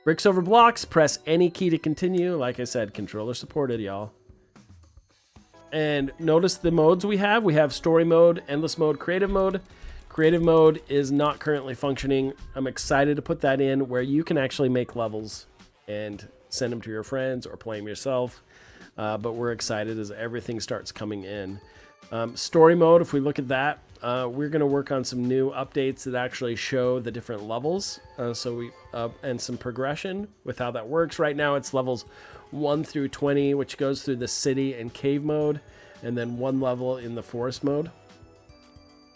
Bricks over blocks, press any key to continue. Like I said, controller supported, y'all. And notice the modes we have. We have story mode, endless mode, creative mode. Creative mode is not currently functioning. I'm excited to put that in where you can actually make levels and send them to your friends or play them yourself. But we're excited as everything starts coming in. Story mode, if we look at that, we're going to work on some new updates that actually show the different levels. And some progression with how that works. Right now it's levels 1 through 20, which goes through the city and cave mode, and then one level in the forest mode.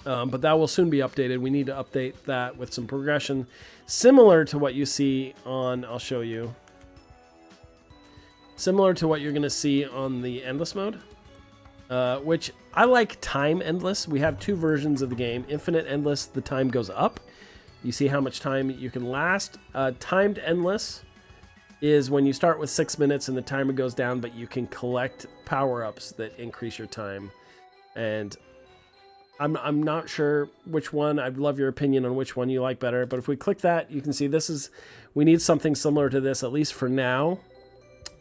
But that will soon be updated. We need to update that with some progression similar to what you see on, I'll show you, similar to what you're going to see on the endless mode, which I like time endless. We have two versions of the game. Infinite endless, the time goes up. You see how much time you can last. Timed endless is when you start with 6 minutes and the timer goes down, but you can collect power-ups that increase your time. And I'm not sure which one. I'd love your opinion on which one you like better. But if we click that, you can see we need something similar to this, at least for now,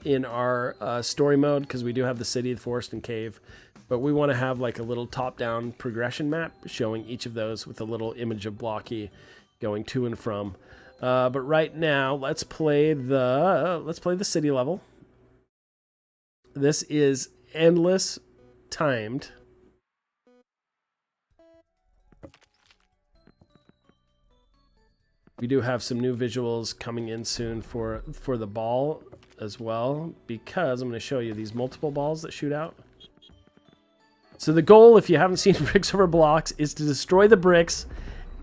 in our story mode, because we do have the city, the forest, and cave. But we want to have like a little top-down progression map showing each of those with a little image of Blocky going to and from. But right now, let's play the city level. This is endless timed. We do have some new visuals coming in soon for the ball as well, because I'm going to show you these multiple balls that shoot out. So the goal, if you haven't seen Bricks Over Blocks, is to destroy the bricks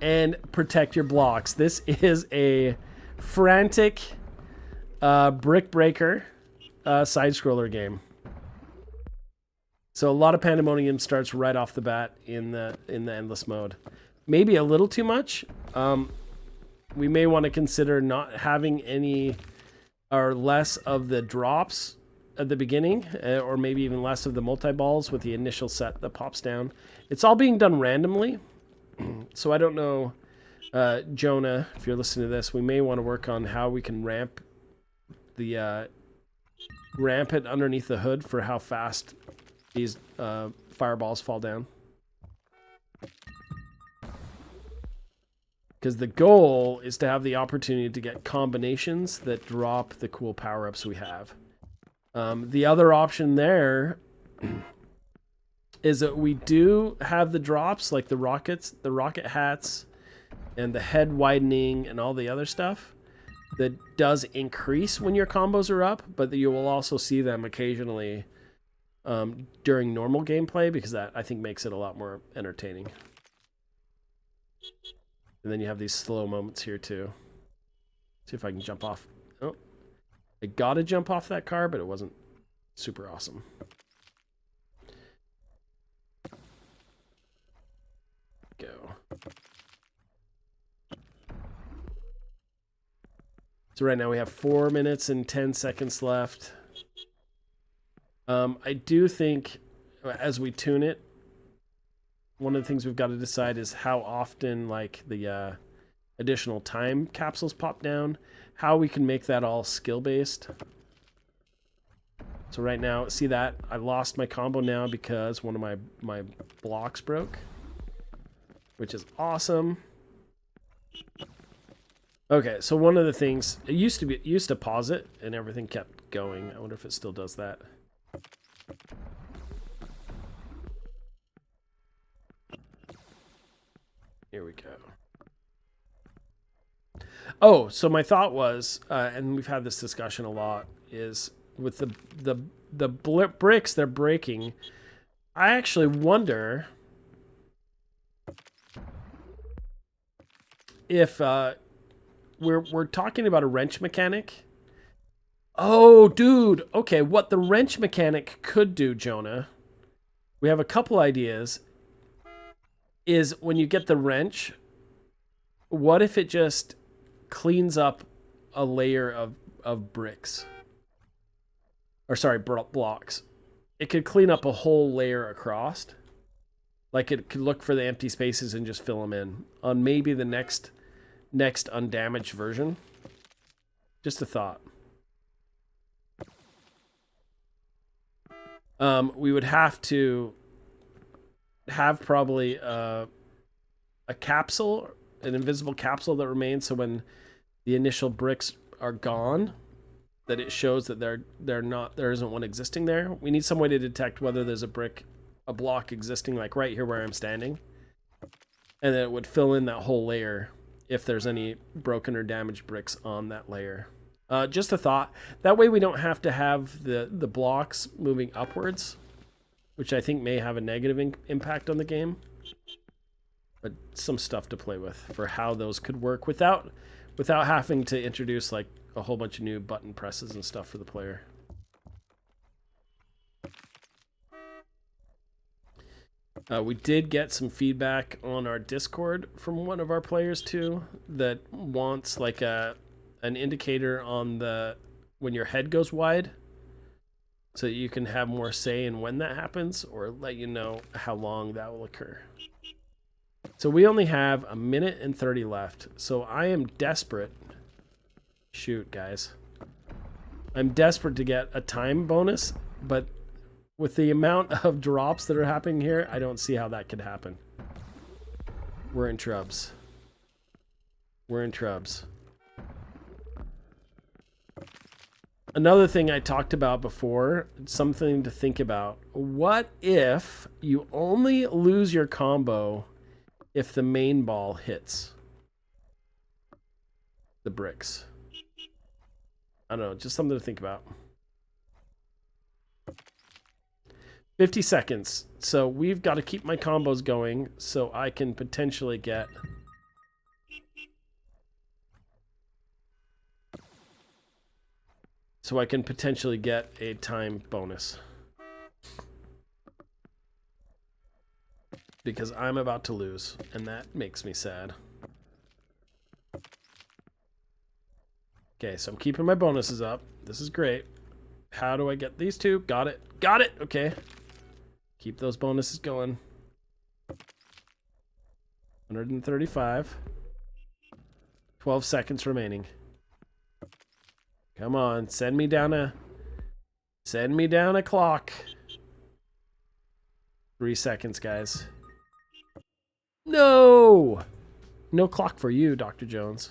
and protect your blocks. This is a frantic brick breaker side scroller game. So a lot of pandemonium starts right off the bat in the endless mode. Maybe a little too much. We may want to consider not having any or less of the drops at the beginning, or maybe even less of the multi-balls with the initial set that pops down. It's all being done randomly. So I don't know, Jonah, if you're listening to this, we may want to work on how we can ramp it underneath the hood for how fast these fireballs fall down. Because the goal is to have the opportunity to get combinations that drop the cool power-ups we have. The other option there is that we do have the drops, like the rocket hats, and the head widening, and all the other stuff that does increase when your combos are up, but you will also see them occasionally during normal gameplay, because that, I think, makes it a lot more entertaining. And then you have these slow moments here too. See if I can jump off. Oh, I gotta jump off that car, but it wasn't super awesome. Go. So right now we have 4 minutes and 10 seconds left. I do think as we tune it, one of the things we've got to decide is how often, like, the additional time capsules pop down, how we can make that all skill-based. So right now, see that? I lost my combo now because one of my blocks broke, which is awesome. Okay, so one of the things, it used to pause it and everything kept going. I wonder if it still does that. Here we go. Oh, so my thought was, and we've had this discussion a lot, is with the bricks they're breaking, I actually wonder if we're talking about a wrench mechanic. Oh, dude. Okay, what the wrench mechanic could do, Jonah, we have a couple ideas, is when you get the wrench, what if it just cleans up a layer of bricks? Or sorry, blocks. It could clean up a whole layer across. Like, it could look for the empty spaces and just fill them in on maybe the next undamaged version. Just a thought. We would have to have probably a capsule, an invisible capsule that remains, so when the initial bricks are gone, that it shows that there isn't one existing there. We need some way to detect whether there's a block existing, like right here where I'm standing, and then it would fill in that whole layer if there's any broken or damaged bricks on that layer. Just a thought. That way we don't have to have the blocks moving upwards, which I think may have a negative impact on the game. But some stuff to play with for how those could work without having to introduce like a whole bunch of new button presses and stuff for the player. We did get some feedback on our Discord from one of our players too that wants like an indicator on when your head goes wide, so that you can have more say in when that happens, or let you know how long that will occur. So we only have 1 minute and 30 left. So I am desperate. Shoot, guys. I'm desperate to get a time bonus, but with the amount of drops that are happening here, I don't see how that could happen. We're in trubs. We're in trubs. Another thing I talked about before, something to think about. What if you only lose your combo if the main ball hits the bricks? I don't know, just something to think about. 50 seconds. So we've got to keep my combos going so I can potentially get... a time bonus. Because I'm about to lose, and that makes me sad. Okay, so I'm keeping my bonuses up. This is great. How do I get these two? Got it. Got it! Okay. Keep those bonuses going. 135. 12 seconds remaining. Come on, send me down a clock. 3 seconds, guys. No! No clock for you, Dr. Jones.